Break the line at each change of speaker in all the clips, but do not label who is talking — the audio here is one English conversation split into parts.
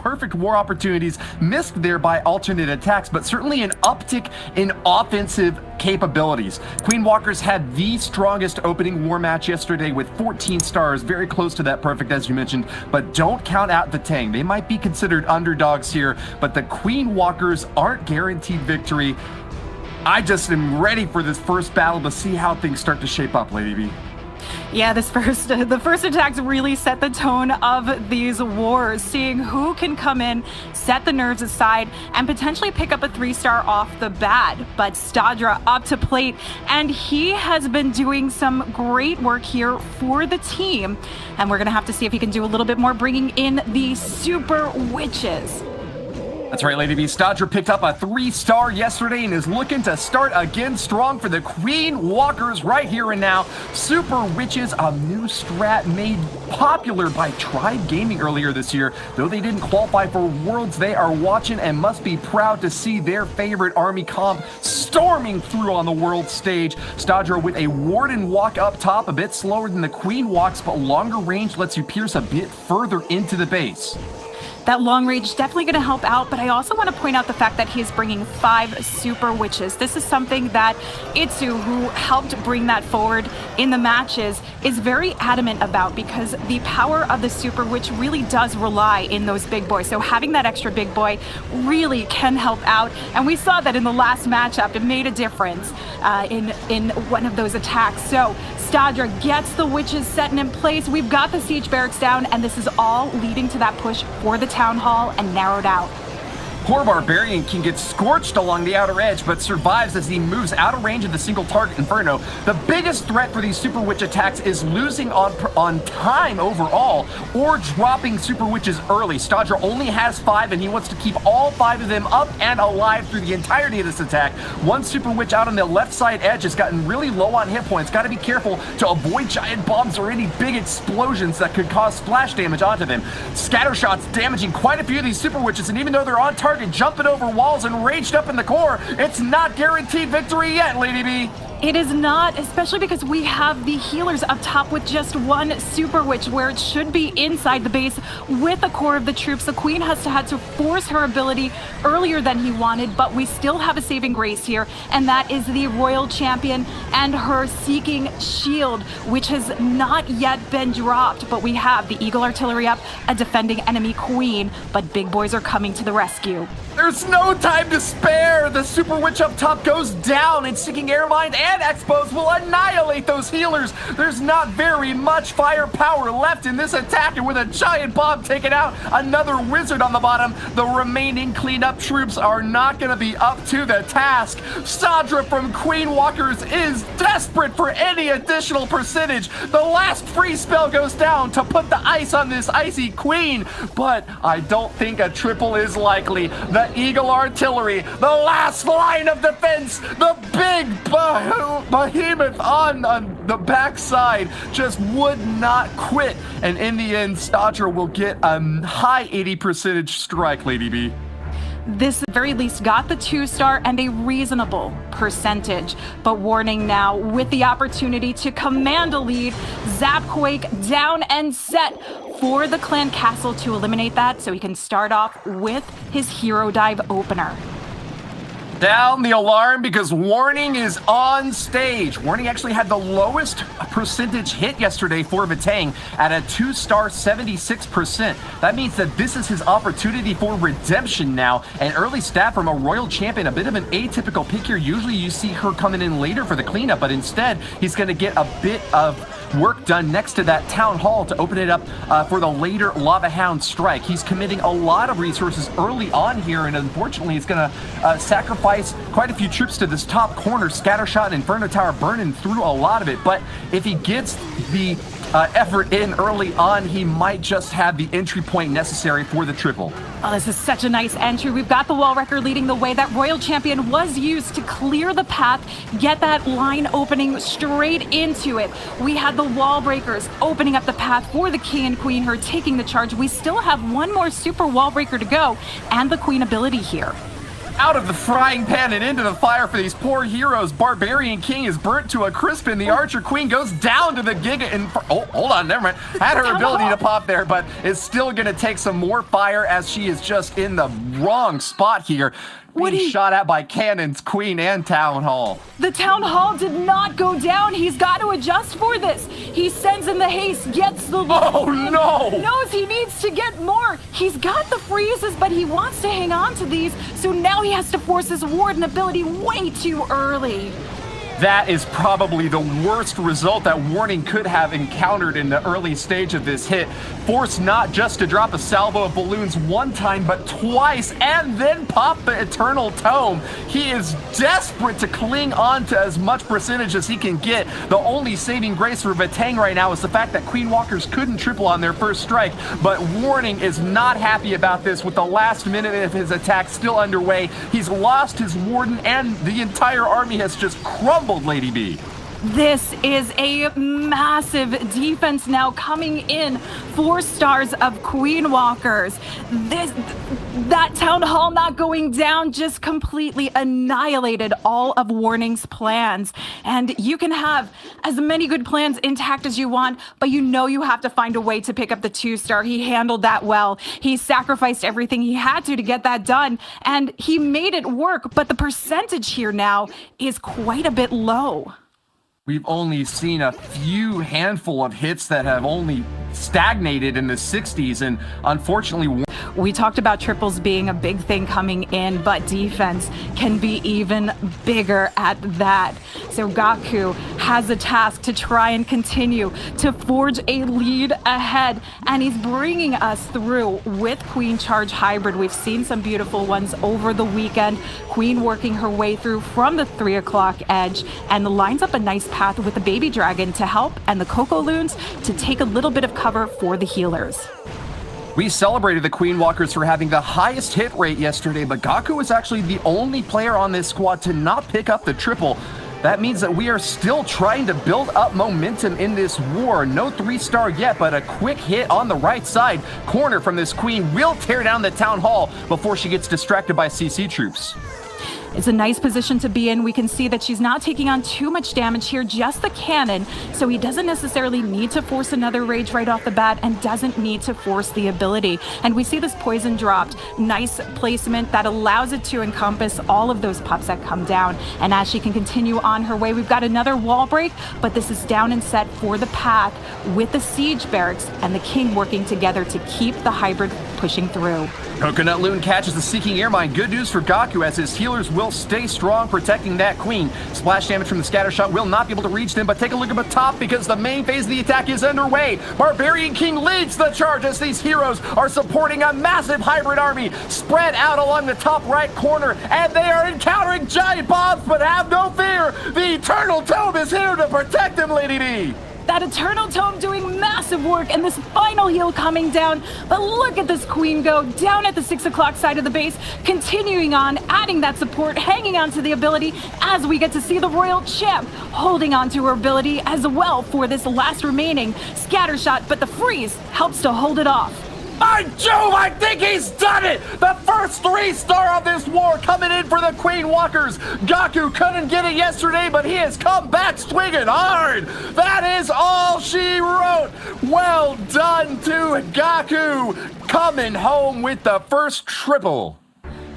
perfect war opportunities missed there by alternate attacks, but certainly an uptick in offensive capabilities. Queen Walkers had the strongest opening war match yesterday with 14 stars, very close to that perfect as you mentioned, but don't count out VATANG. They might be considered underdogs here, but the Queen Walkers aren't guaranteed victory. I just am ready for this first battle to see how things start to shape up, Lady B.
Yeah, the first attacks really set the tone of these wars, seeing who can come in, set the nerves aside, and potentially pick up a 3-star off the bat. But Stadra up to plate, and he has been doing some great work here for the team. And we're going to have to see if he can do a little bit more, bringing in the Super Witches.
That's right, Lady B. Stadra picked up a 3-star yesterday and is looking to start again strong for the Queen Walkers right here and now. Super Witches, a new strat made popular by Tribe Gaming earlier this year. Though they didn't qualify for Worlds, they are watching and must be proud to see their favorite army comp storming through on the world stage. Stadra with a Warden walk up top, a bit slower than the Queen walks, but longer range lets you pierce a bit further into the base.
That long range definitely going to help out, but I also want to point out the fact that he is bringing 5 Super Witches. This is something that Itsu, who helped bring that forward in the matches, is very adamant about, because the power of the Super Witch really does rely in those big boys. So having that extra big boy really can help out, and we saw that in the last matchup. It made a difference in one of those attacks. So Stadra gets the witches set and in place. We've got the siege barracks down, and this is all leading to that push for the town hall and narrowed out.
Poor Barbarian can get scorched along the outer edge, but survives as he moves out of range of the single target Inferno. The biggest threat for these Super Witch attacks is losing on time overall, or dropping Super Witches early. Stadra only has 5, and he wants to keep all 5 of them up and alive through the entirety of this attack. One Super Witch out on the left side edge has gotten really low on hit points. Got to be careful to avoid giant bombs or any big explosions that could cause splash damage onto them. Scatter shots damaging quite a few of these Super Witches, and even though they're on target, jumping over walls and raged up in the core, it's not guaranteed victory yet, Lady B.
It is not, especially because we have the healers up top with just 1 Super Witch, where it should be inside the base with the core of the troops. The Queen has had to force her ability earlier than he wanted, but we still have a saving grace here, and that is the Royal Champion and her Seeking Shield, which has not yet been dropped. But we have the Eagle Artillery up, a defending enemy Queen, but big boys are coming to the rescue.
There's no time to spare. The Super Witch up top goes down, and Seeking Airmine and Expos will annihilate those healers. There's not very much firepower left in this attack, and with a giant bomb taken out, another wizard on the bottom, the remaining cleanup troops are not going to be up to the task. Stadra from Queen Walkers is desperate for any additional percentage. The last free spell goes down to put the ice on this icy Queen, but I don't think a triple is likely. The Eagle Artillery, the last line of defense, the big behemoth on the backside just would not quit, and in the end Stadra will get a high 80% strike, Lady B.
This at the very least got the 2-star and a reasonable percentage, but warning now, with the opportunity to command a lead, Zapquake down and set for the Clan Castle to eliminate that, so he can start off with his hero dive opener.
Down the alarm because Warning is on stage. Warning actually had the lowest percentage hit yesterday for VATANG at a 2-star 76%. That means that this is his opportunity for redemption now. An early stat from a Royal Champion, a bit of an atypical pick here. Usually you see her coming in later for the cleanup, but instead he's going to get a bit of work done next to that town hall to open it up for the later Lava Hound strike. He's committing a lot of resources early on here, and unfortunately he's going to sacrifice quite a few troops to this top corner. Scattershot and Inferno Tower burning through a lot of it, but if he gets the effort in early on, he might just have the entry point necessary for the triple.
Oh, this is such a nice entry. We've got the Wall Wrecker leading the way. That Royal Champion was used to clear the path, get that line opening straight into it. We had the Wall Breakers opening up the path for the King and Queen, her taking the charge. We still have one more Super Wall Breaker to go, and the Queen ability here.
Out of the frying pan and into the fire for these poor heroes. Barbarian King is burnt to a crisp, and the Archer Queen goes down to the Giga. And oh, hold on, never mind. Had her ability to pop there, but is still going to take some more fire as she is just in the wrong spot here. Being shot at by cannons, Queen and Town Hall.
The Town Hall did not go down. He's got to adjust for this. He sends in the haste, gets the
Oh no!
Knows he needs to get more. He's got the freezes, but he wants to hang on to these, so now he has to force his Warden ability way too early.
That is probably the worst result that Warning could have encountered in the early stage of this hit. Forced not just to drop a salvo of balloons one time, but twice, and then pop the Eternal Tome. He is desperate to cling on to as much percentage as he can get. The only saving grace for Vatang right now is the fact that Queen Walkers couldn't triple on their first strike, but Warning is not happy about this with the last minute of his attack still underway. He's lost his Warden, and the entire army has just crumbled, Lady B.
This is a massive defense now coming in. 4 stars of Queen Walkers. That Town Hall not going down just completely annihilated all of Warning's plans. And you can have as many good plans intact as you want, but you know you have to find a way to pick up the 2-star. He handled that well. He sacrificed everything he had to get that done, and he made it work, but the percentage here now is quite a bit low.
We've only seen a few handful of hits that have only stagnated in the 60s, and unfortunately...
We talked about triples being a big thing coming in, but defense can be even bigger at that. So Gaku has a task to try and continue to forge a lead ahead, and he's bringing us through with Queen Charge Hybrid. We've seen some beautiful ones over the weekend. Queen working her way through from the 3 o'clock edge and lines up a nice path with the Baby Dragon to help, and the Coco Loons to take a little bit of cover for the healers.
We celebrated the Queen Walkers for having the highest hit rate yesterday, but Gaku was actually the only player on this squad to not pick up the triple. That means that we are still trying to build up momentum in this war. No 3-star yet, but a quick hit on the right side corner from this Queen will tear down the Town Hall before she gets distracted by CC troops.
It's a nice position to be in. We can see that she's not taking on too much damage here, just the cannon, so he doesn't necessarily need to force another rage right off the bat and doesn't need to force the ability. And we see this poison dropped. Nice placement that allows it to encompass all of those pups that come down. And as she can continue on her way, we've got another wall break, but this is down and set for the path with the siege barracks and the king working together to keep the hybrid pushing through.
Coconut Loon catches the Seeking Airmine. Good news for Gaku as his healers will stay strong protecting that Queen. Splash damage from the scatter shot will not be able to reach them, but take a look at the top because the main phase of the attack is underway. Barbarian King leads the charge as these heroes are supporting a massive hybrid army spread out along the top right corner, and they are encountering giant bombs, but have no fear. The Eternal Tome is here to protect them, Lady D.
That Eternal Tome doing massive work, and this final heal coming down. But look at this Queen go down at the 6 o'clock side of the base, continuing on, adding that support, hanging on to the ability as we get to see the Royal Champ holding on to her ability as well for this last remaining scatter shot, but the freeze helps to hold it off.
By Jove, I think he's done it! The first 3-star of this war coming in for the Queen Walkers. Gaku couldn't get it yesterday, but he has come back swinging hard. That is all she wrote. Well done to Gaku, coming home with the first triple.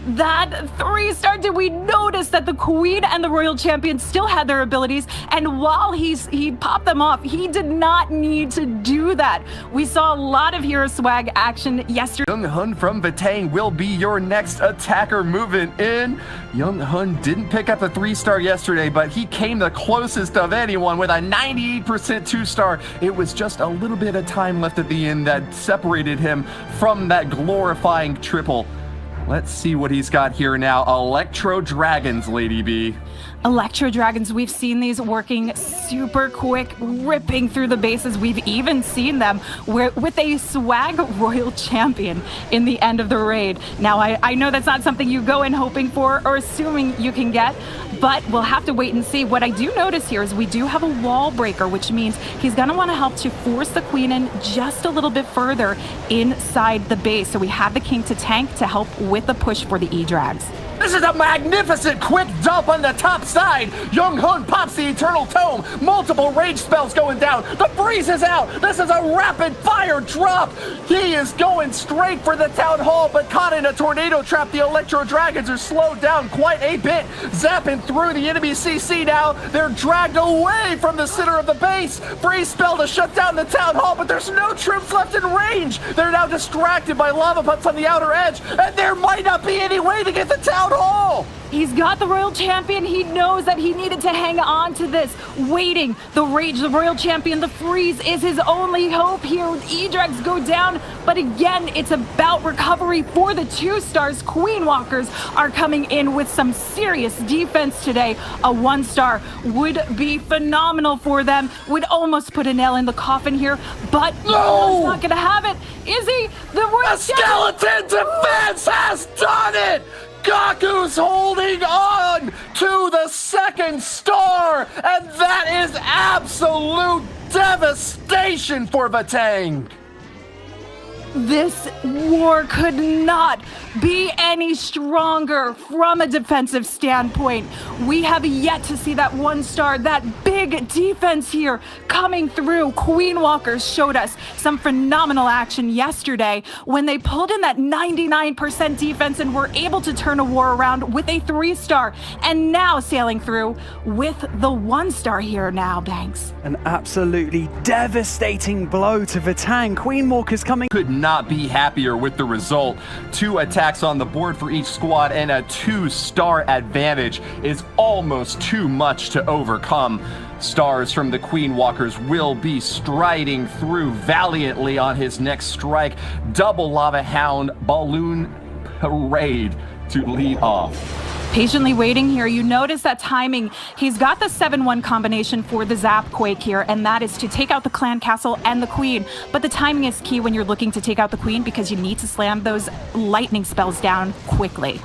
That 3-star, did we notice that the Queen and the Royal Champion still had their abilities, and while he popped them off, he did not need to do that. We saw a lot of hero swag action yesterday.
Young Hun from Vatang will be your next attacker moving in. Young Hun didn't pick up a 3-star yesterday, but he came the closest of anyone with a 98% 2-star. It was just a little bit of time left at the end that separated him from that glorifying triple. Let's see what he's got here now. Electro Dragons, Lady B.
Electro Dragons, we've seen these working super quick, ripping through the bases. We've even seen them with a swag Royal Champion in the end of the raid. Now, I know that's not something you go in hoping for or assuming you can get, but we'll have to wait and see. What I do notice here is we do have a wall breaker, which means he's going to want to help to force the Queen in just a little bit further inside the base. So we have the King to tank to help with the push for the E-Drags.
This is a magnificent quick dump on the top side. Young Hun pops the Eternal Tome. Multiple rage spells going down. The freeze is out. This is a rapid fire drop. He is going straight for the Town Hall, but caught in a tornado trap. The Electro Dragons are slowed down quite a bit. Zapping through the enemy CC now. They're dragged away from the center of the base. Freeze spell to shut down the Town Hall, but there's no troops left in range. They're now distracted by lava pumps on the outer edge, and there might not be any way to get the Town Hall.
He's got the Royal Champion. He knows that he needed to hang on to this. Waiting. The Rage, the Royal Champion, the Freeze is his only hope here. E-Dregs go down, but again, it's about recovery for the 2 stars. Queen Walkers are coming in with some serious defense today. A 1-star would be phenomenal for them. Would almost put a nail in the coffin here, but
no!
He's not going to have it. Is he? The Royal
Skeleton Defense has done it! Gaku's holding on to the 2nd star, and that is absolute devastation for Vatang.
This war could not be any stronger from a defensive standpoint. We have yet to see that 1-star, that big defense here coming through. Queen Walkers showed us some phenomenal action yesterday when they pulled in that 99% defense and were able to turn a war around with a 3-star, and now sailing through with the 1-star here now, Banks.
An absolutely devastating blow to Vatang. Queen Walkers coming.
Could not be happier with the result. 2 attacks on the board for each squad, and a 2-star advantage is almost too much to overcome. Stars from the Queen Walkers will be striding through valiantly on his next strike. Double Lava Hound Balloon Parade to lead off.
Patiently waiting here. You notice that timing. He's got the 7-1 combination for the Zap Quake here, and that is to take out the Clan Castle and the Queen. But the timing is key when you're looking to take out the Queen, because you need to slam those lightning spells down quickly.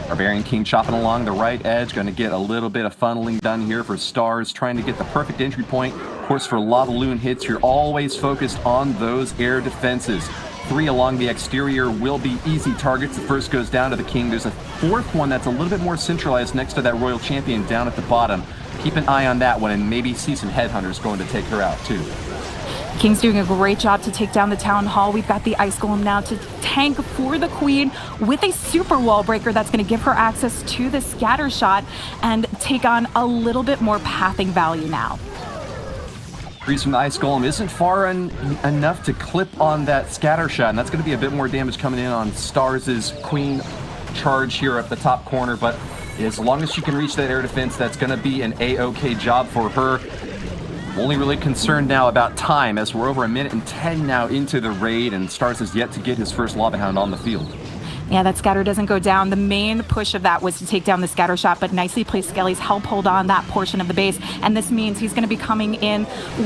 Barbarian King chopping along the right edge, going to get a little bit of funneling done here for Stars, trying to get the perfect entry point. Of course, for Lava Loon hits, you're always focused on those air defenses. 3 along the exterior will be easy targets. The first goes down to the King. There's a 4th one that's a little bit more centralized next to that Royal Champion down at the bottom. Keep an eye on that one and maybe see some headhunters going to take her out too.
King's doing a great job to take down the Town Hall. We've got the Ice Golem now to tank for the Queen with a super wall breaker that's going to give her access to the scatter shot and take on a little bit more pathing value now.
Freeze from the Ice Golem isn't far enough to clip on that scatter shot, and that's going to be a bit more damage coming in on Stars' Queen charge here at the top corner, but as long as she can reach that air defense, that's going to be an A-OK job for her. Only really concerned now about time, as we're over 1:10 now into the raid, and Stars has yet to get his first Lava Hound on the field.
Yeah, that scatter doesn't go down. The main push of that was to take down the scatter shot, but nicely placed Skelly's help hold on that portion of the base, and this means he's going to be coming in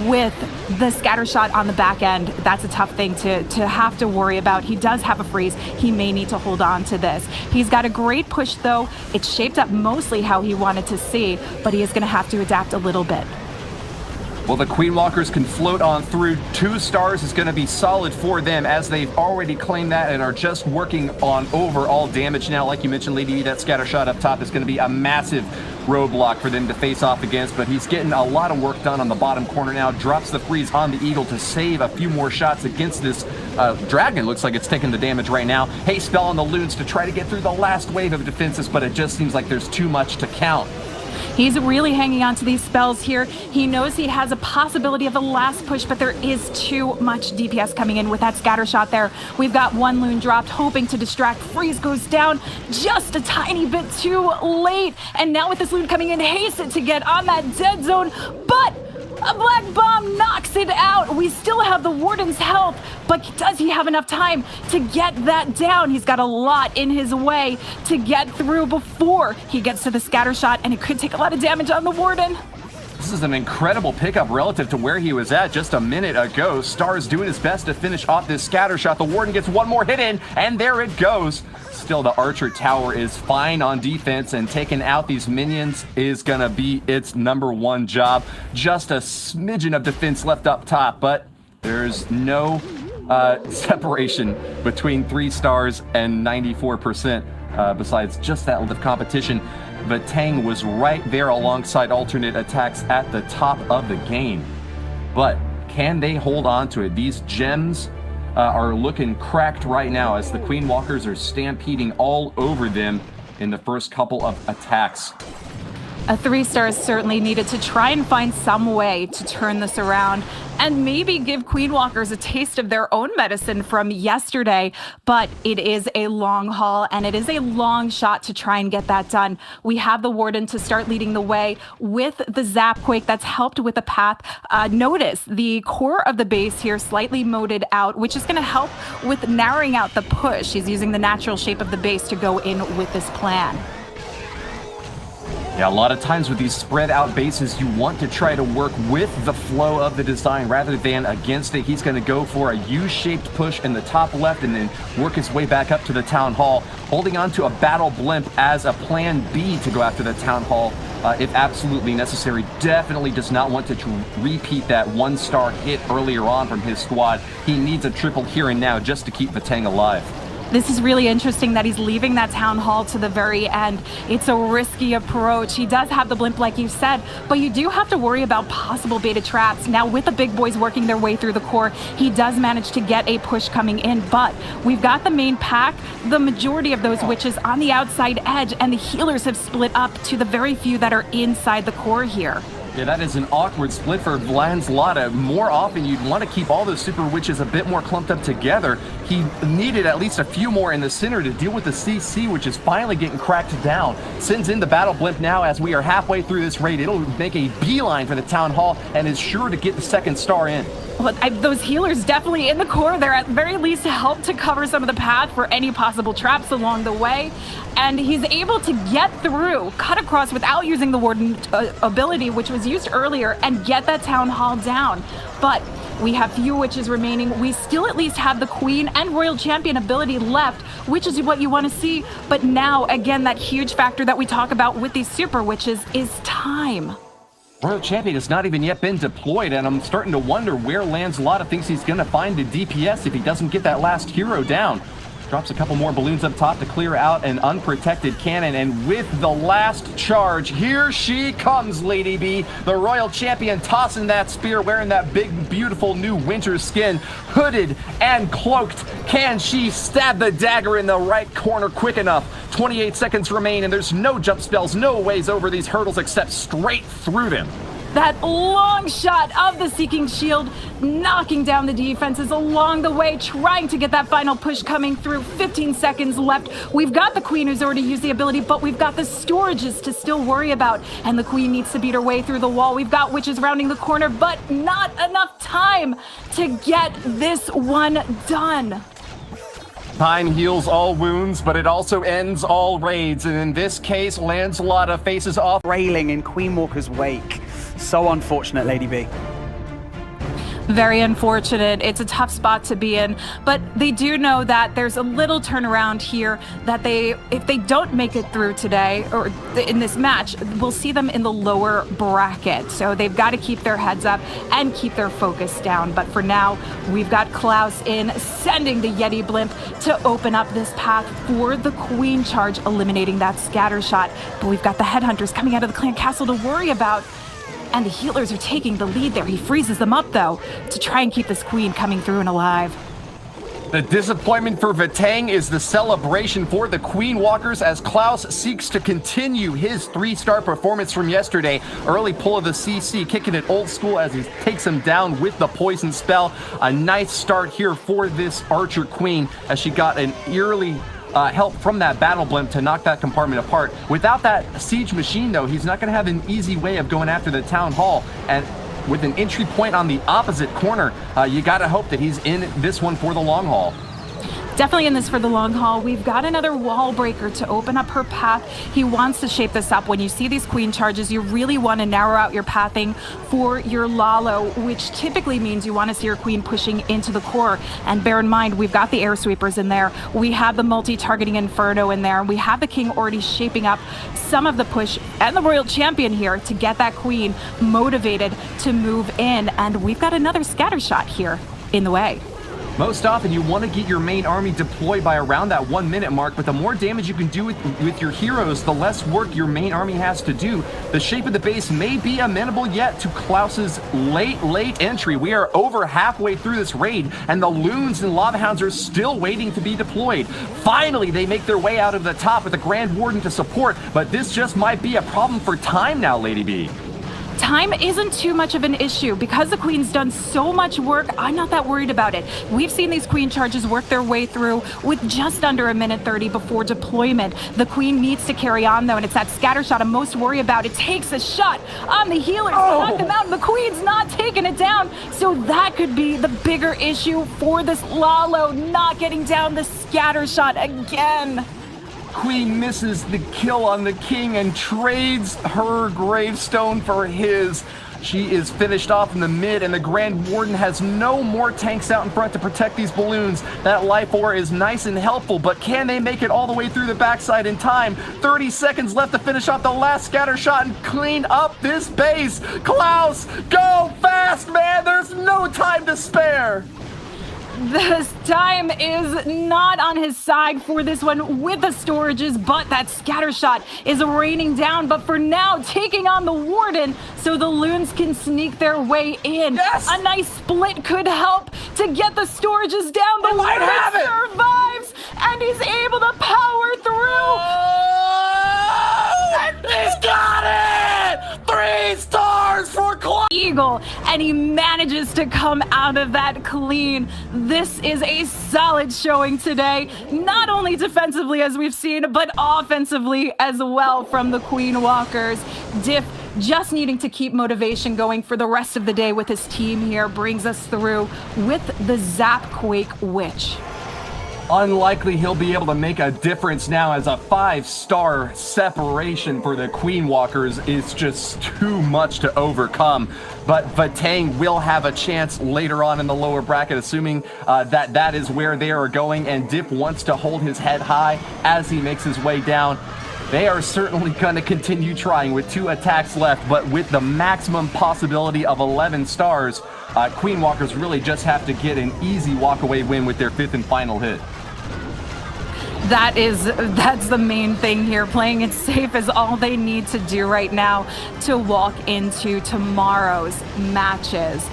with the scatter shot on the back end. That's a tough thing to have to worry about. He does have a freeze. He may need to hold on to this. He's got a great push, though. It's shaped up mostly how he wanted to see, but he is going to have to adapt a little bit.
Well, the Queen Walkers can float on through. 2 stars is going to be solid for them, as they've already claimed that and are just working on overall damage now. Like you mentioned, Lady E, that scatter shot up top is going to be a massive roadblock for them to face off against, but he's getting a lot of work done on the bottom corner now. Drops the freeze on the Eagle to save a few more shots against this Dragon. Looks like it's taking the damage right now. Haste spell on the Loons to try to get through the last wave of defenses, but it just seems like there's too much to count.
He's really hanging on to these spells here. He knows he has a possibility of a last push, but there is too much DPS coming in with that scatter shot there. We've got 1 Loon dropped, hoping to distract. Freeze goes down just a tiny bit too late. And now with this Loon coming in, hasten to get on that dead zone, but a Black Bomb knocks it out. We still have the Warden's health, but does he have enough time to get that down? He's got a lot in his way to get through before he gets to the scatter shot, and it could take a lot of damage on the Warden.
This is an incredible pickup relative to where he was at just a minute ago. Stars doing his best to finish off this scatter shot. The Warden gets one more hit in, and there it goes. Still, the Archer Tower is fine on defense, and taking out these minions is gonna be its #1 job. Just a smidgen of defense left up top, but there's no separation between 3 stars and 94%. besides just that lift competition. VATANG was right there alongside alternate attacks at the top of the game. But can they hold on to it? These gems are looking cracked right now as the Queen Walkers are stampeding all over them in the first couple of attacks.
A 3-star is certainly needed to try and find some way to turn this around and maybe give Queen Walkers a taste of their own medicine from yesterday. But it is a long haul and it is a long shot to try and get that done. We have the Warden to start leading the way with the Zapquake that's helped with the path. Notice the core of the base here slightly moded out, which is going to help with narrowing out the push. He's using the natural shape of the base to go in with this plan.
Yeah, a lot of times with these spread out bases, you want to try to work with the flow of the design rather than against it. He's going to go for a U-shaped push in the top left and then work his way back up to the Town Hall, holding on to a Battle Blimp as a plan B to go after the Town Hall if absolutely necessary. Definitely does not want to repeat that 1-star hit earlier on from his squad. He needs a triple here and now just to keep VATANG alive.
This is really interesting that he's leaving that Town Hall to the very end. It's a risky approach. He does have the blimp, like you said, but you do have to worry about possible beta traps. Now, with the big boys working their way through the core, he does manage to get a push coming in, but we've got the main pack, the majority of those witches on the outside edge, and the healers have split up to the very few that are inside the core here.
Yeah, that is an awkward split for Vlanslata. More often, you'd want to keep all those super witches a bit more clumped up together. He needed at least a few more in the center to deal with the CC, which is finally getting cracked down. Sends in the Battle Blimp now as we are halfway through this raid. It'll make a beeline for the Town Hall and is sure to get the 2nd star in.
Well, those healers definitely in the core. They're at the very least help to cover some of the path for any possible traps along the way. And he's able to get through, cut across without using the Warden ability, which was used earlier, and get that Town Hall down. But we have few witches remaining. We still at least have the Queen and Royal Champion ability left, which is what you want to see. But now, again, that huge factor that we talk about with these super witches is time.
Royal Champion has not even yet been deployed, and I'm starting to wonder where Vlanslata thinks he's going to find the DPS if he doesn't get that last hero down. Drops a couple more balloons up top to clear out an unprotected cannon, and with the last charge, here she comes, Lady B. The Royal Champion tossing that spear, wearing that big, beautiful new winter skin, hooded and cloaked. Can she stab the dagger in the right corner quick enough? 28 seconds remain, and there's no jump spells, no ways over these hurdles except straight through them.
That long shot of the Seeking Shield, knocking down the defenses along the way, trying to get that final push coming through. 15 seconds left. We've got the Queen who's already used the ability, but we've got the storages to still worry about. And the Queen needs to beat her way through the wall. We've got witches rounding the corner, but not enough time to get this one done.
Time heals all wounds, but it also ends all raids. And in this case, Vlanslata faces off
Railing in Queen Walker's wake. So unfortunate, Lady B.
Very unfortunate. It's a tough spot to be in, but they do know that there's a little turnaround here that if they don't make it through today or in this match, we'll see them in the lower bracket. So they've got to keep their heads up and keep their focus down. But for now, we've got Klaus in, sending the Yeti blimp to open up this path for the Queen charge, eliminating that scatter shot. But we've got the headhunters coming out of the clan castle to worry about. And the healers are taking the lead there. He freezes them up, though, to try and keep this Queen coming through and alive.
The disappointment for VATANG is the celebration for the Queen Walkers as Klaus seeks to continue his 3-star performance from yesterday. Early pull of the CC, kicking it old school as he takes him down with the poison spell. A nice start here for this Archer Queen as she got an early help from that Battle Blimp to knock that compartment apart. Without that Siege Machine, though, he's not going to have an easy way of going after the Town Hall. And with an entry point on the opposite corner, you got to hope that he's in this one for the long haul.
Definitely in this for the long haul. We've got another wall breaker to open up her path. He wants to shape this up. When you see these Queen charges, you really want to narrow out your pathing for your Lalo, which typically means you want to see your Queen pushing into the core. And bear in mind, we've got the air sweepers in there. We have the multi-targeting Inferno in there. We have the King already shaping up some of the push and the Royal Champion here to get that Queen motivated to move in. And we've got another scatter shot here in the way.
Most often, you want to get your main army deployed by around that 1 minute mark, but the more damage you can do with your heroes, the less work your main army has to do. The shape of the base may be amenable yet to Klaus's late entry. We are over halfway through this raid, and the loons and lava hounds are still waiting to be deployed. Finally, they make their way out of the top with the Grand Warden to support, but this just might be a problem for time now, Lady B.
Time isn't too much of an issue. Because the Queen's done so much work, I'm not that worried about it. We've seen these Queen charges work their way through with just under a minute 30 before deployment. The Queen needs to carry on, though, and it's that scatter shot I'm most worried about. It takes a shot on the healers, knock them out, and the Queen's not taking it down. So that could be the bigger issue for this Lalo, not getting down the scatter shot again.
Queen misses the kill on the king and trades her gravestone for his. She is finished off in the mid, and the Grand Warden has no more tanks out in front to protect these balloons. That life ore is nice and helpful, but can they make it all the way through the backside in time? 30 seconds left to finish off the last scatter shot and clean up this base. Klaus, go fast, man! There's no time to spare!
This time is not on his side for this one with the storages, but that scatter shot is raining down. But for now, taking on the Warden so the loons can sneak their way in.
Yes!
A nice split could help to get the storages down. The
might
Warden
have it!
survives, and he's able to power through.
He's got it! 3 stars for Klaus!
Eagle, and he manages to come out of that clean. This is a solid showing today, not only defensively as we've seen, but offensively as well from the Queen Walkers. Diff just needing to keep motivation going for the rest of the day with his team here brings us through with the Zapquake Witch.
Unlikely he'll be able to make a difference now, as a 5-star separation for the Queen Walkers is just too much to overcome. But VATANG will have a chance later on in the lower bracket, assuming that is where they are going, and Diff wants to hold his head high as he makes his way down. They are certainly going to continue trying with 2 attacks left, but with the maximum possibility of 11 stars, Queen Walkers really just have to get an easy walkaway win with their 5th and final hit.
That's the main thing here. Playing it safe is all they need to do right now to walk into tomorrow's matches.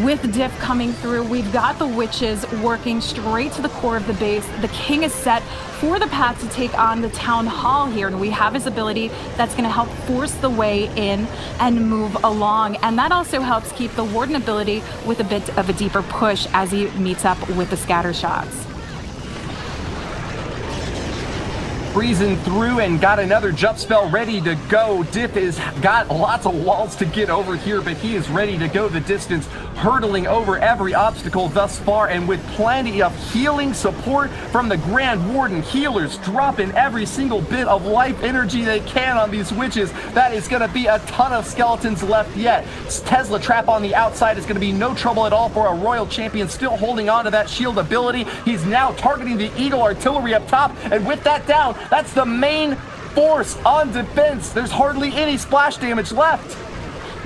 With Diff coming through, we've got the Witches working straight to the core of the base. The King is set for the path to take on the Town Hall here, and we have his ability that's going to help force the way in and move along. And that also helps keep the Warden ability with a bit of a deeper push as he meets up with the scatter shots.
Breezing through and got another jump spell ready to go. Diff has got lots of walls to get over here, but he is ready to go the distance, hurdling over every obstacle thus far, and with plenty of healing support from the Grand Warden. Healers dropping every single bit of life energy they can on these witches. That is going to be a ton of skeletons left yet. Tesla Trap on the outside is going to be no trouble at all for a Royal Champion, still holding on to that shield ability. He's now targeting the Eagle Artillery up top, and with that down, that's the main force on defense. There's hardly any splash damage left.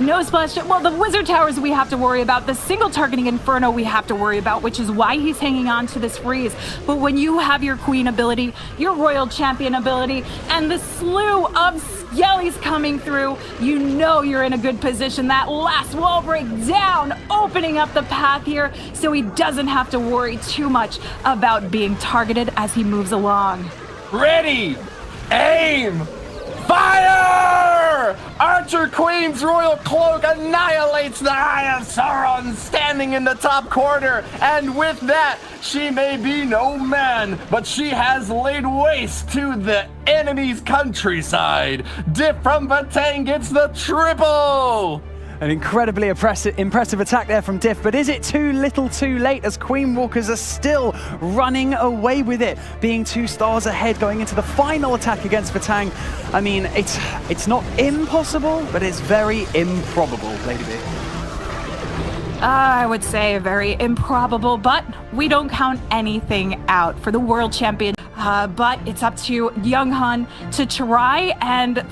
No splash. Well, the Wizard Towers we have to worry about. The single targeting Inferno we have to worry about, which is why he's hanging on to this freeze. But when you have your Queen ability, your Royal Champion ability, and the slew of Skellies coming through, you know you're in a good position. That last wall break down, opening up the path here so he doesn't have to worry too much about being targeted as he moves along.
Ready, aim, fire! Archer Queen's Royal Cloak annihilates the Eye of Sauron standing in the top corner, and with that, she may be no man, but she has laid waste to the enemy's countryside. Diff from VATANG gets the triple!
An incredibly impressive attack there from Diff, but is it too little too late as Queen Walkers are still running away with it, being 2 stars ahead going into the final attack against VATANG? I mean, it's not impossible, but it's very improbable, Lady B.
I would say very improbable, but we don't count anything out for the World Champion. But it's up to Young Hun to try and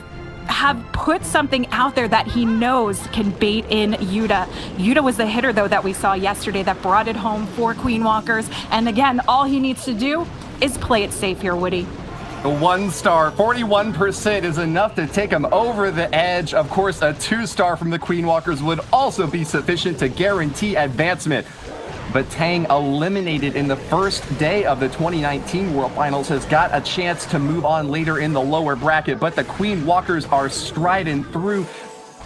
have put something out there that he knows can bait in Yuta. Yuta was the hitter, though, that we saw yesterday that brought it home for Queen Walkers. And again, all he needs to do is play it safe here, Woody.
The 1-star, 41% is enough to take him over the edge. Of course, a 2-star from the Queen Walkers would also be sufficient to guarantee advancement. VATANG, eliminated in the first day of the 2019 World Finals, has got a chance to move on later in the lower bracket, but the Queen Walkers are striding through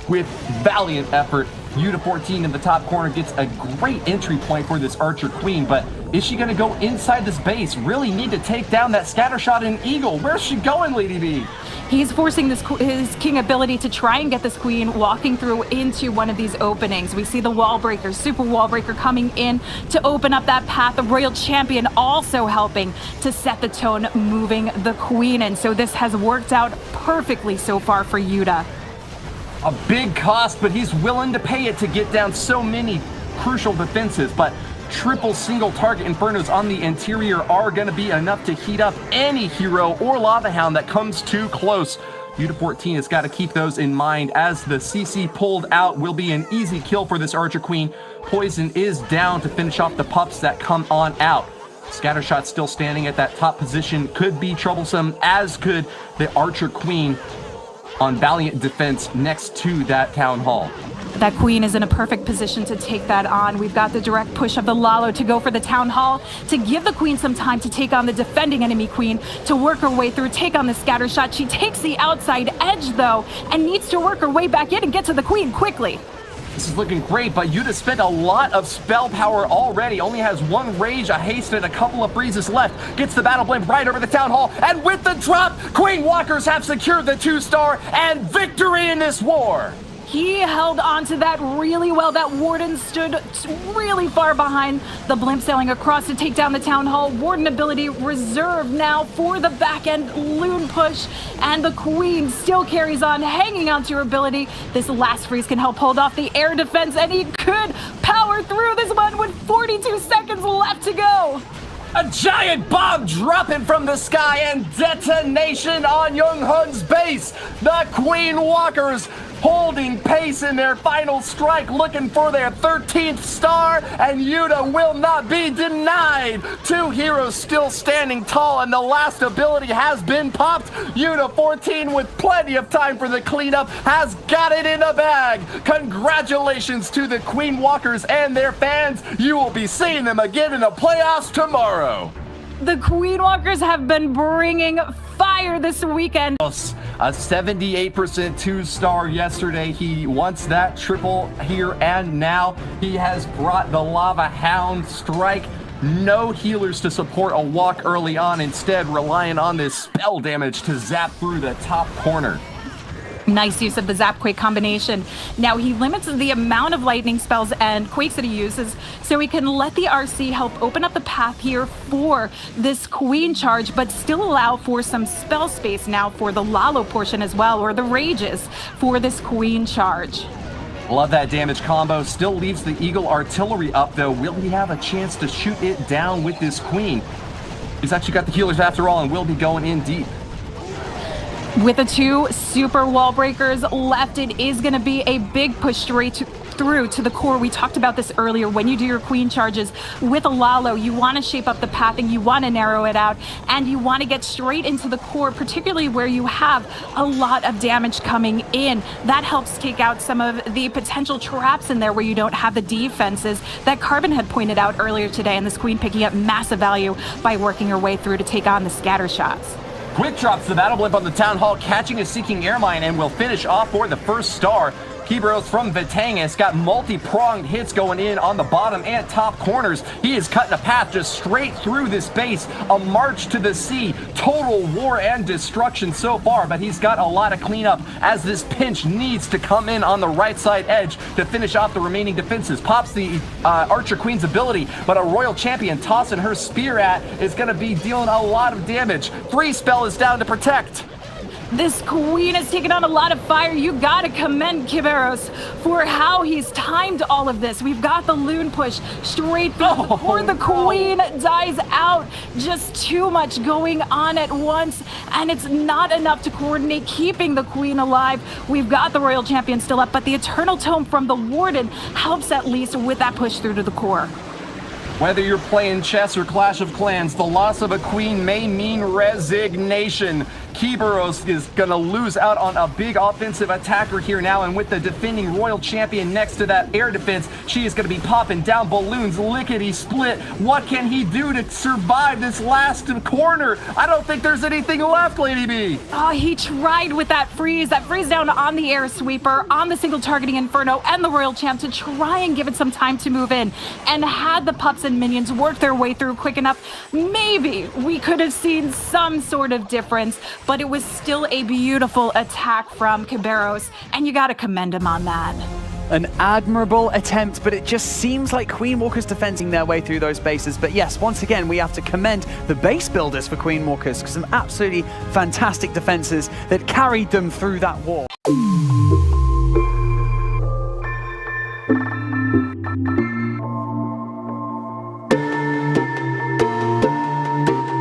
with valiant effort. Yuta 14 in the top corner gets a great entry point for this Archer Queen, but is she going to go inside this base? Really need to take down that scatter shot and Eagle. Where's she going, Lady B?
He's forcing his King ability to try and get this Queen walking through into one of these openings. We see the wall breaker, super wall breaker coming in to open up that path. The Royal Champion also helping to set the tone, moving the Queen in. So this has worked out perfectly so far for Yuta.
A big cost, but he's willing to pay it to get down so many crucial defenses. But triple single target Infernos on the interior are going to be enough to heat up any hero or Lava Hound that comes too close. Yuta 14 has got to keep those in mind, as the CC pulled out will be an easy kill for this Archer Queen. Poison is down to finish off the pups that come on out. Scattershot still standing at that top position, could be troublesome, as could the Archer Queen on valiant defense next to that Town Hall.
That Queen is in a perfect position to take that on. We've got the direct push of the Lalo to go for the Town Hall, to give the Queen some time to take on the defending enemy Queen, to work her way through, take on the scatter shot. She takes the outside edge, though, and needs to work her way back in and get to the Queen quickly.
This is looking great, but Yuta spent a lot of spell power already. Only has one rage, a haste, and a couple of freezes left. Gets the battle blimp right over the Town Hall, and with the drop, Queen Walkers have secured the 2-star and victory in this war.
He held on to that really well. That Warden stood really far behind the blimp, sailing across to take down the Town Hall. Warden ability reserved now for the back end loon push, and the Queen still carries on, hanging on to her ability. This last freeze can help hold off the air defense, and he could power through this one with 42 seconds left to go.
A giant bomb dropping from the sky and detonation on Younghun's base. The Queen Walkers holding pace in their final strike, looking for their 13th star, and Yuta will not be denied. 2 heroes still standing tall, and the last ability has been popped. Yuta 14, with plenty of time for the cleanup, has got it in the bag. Congratulations to the Queen Walkers and their fans. You will be seeing them again in the playoffs tomorrow.
The Queen Walkers have been bringing fire this weekend.
A 78% 2-star yesterday. He wants that triple here and now. He has brought the Lava Hound strike. No healers to support a walk early on, instead relying on this spell damage to zap through the top corner.
Nice use of the Zap Quake combination. Now he limits the amount of lightning spells and quakes that he uses, so he can let the RC help open up the path here for this Queen charge, but still allow for some spell space now for the Lalo portion as well, or the rages for this Queen charge.
Love that damage combo. Still leaves the Eagle artillery up, though. Will he have a chance to shoot it down with this Queen? He's actually got the healers after all, and will be going in deep.
With the 2 super wall breakers left, it is going to be a big push straight through to the core. We talked about this earlier. When you do your Queen charges with a Lalo, you want to shape up the pathing, you want to narrow it out, and you want to get straight into the core, particularly where you have a lot of damage coming in. That helps take out some of the potential traps in there where you don't have the defenses that Carbon had pointed out earlier today, and this Queen picking up massive value by working her way through to take on the scatter shots.
Quick drops the battle blimp on the Town Hall, catching a Seeking Air Mine, and will finish off for the 1st star. Keyboros from VATANG has got multi-pronged hits going in on the bottom and top corners. He is cutting a path just straight through this base. A march to the sea. Total war and destruction so far, but he's got a lot of cleanup as this pinch needs to come in on the right side edge to finish off the remaining defenses. Pops the Archer Queen's ability, but a Royal Champion tossing her spear at is going to be dealing a lot of damage. Freeze spell is down to protect.
This queen has taken on a lot of fire. You gotta commend Kiberos for how he's timed all of this. We've got the loon push straight through the core. The queen dies out. Just too much going on at once, and it's not enough to coordinate keeping the queen alive. We've got the royal champion still up, but the eternal tome from the warden helps at least with that push through to the core.
Whether you're playing chess or Clash of Clans, the loss of a queen may mean resignation. Kiberos is gonna lose out on a big offensive attacker here now, and with the defending royal champion next to that air defense, she is gonna be popping down balloons, lickety split. What can he do to survive this last corner? I don't think there's anything left, Lady B.
Oh, he tried with that freeze down on the air sweeper, on the single targeting Inferno and the royal champ to try and give it some time to move in. And had the pups and minions work their way through quick enough, maybe we could have seen some sort of difference. But it was still a beautiful attack from Kiberos, and you gotta commend him on that.
An admirable attempt, but it just seems like Queen Walkers defending their way through those bases. But yes, once again, we have to commend the base builders for Queen Walkers, some absolutely fantastic defenses that carried them through that war.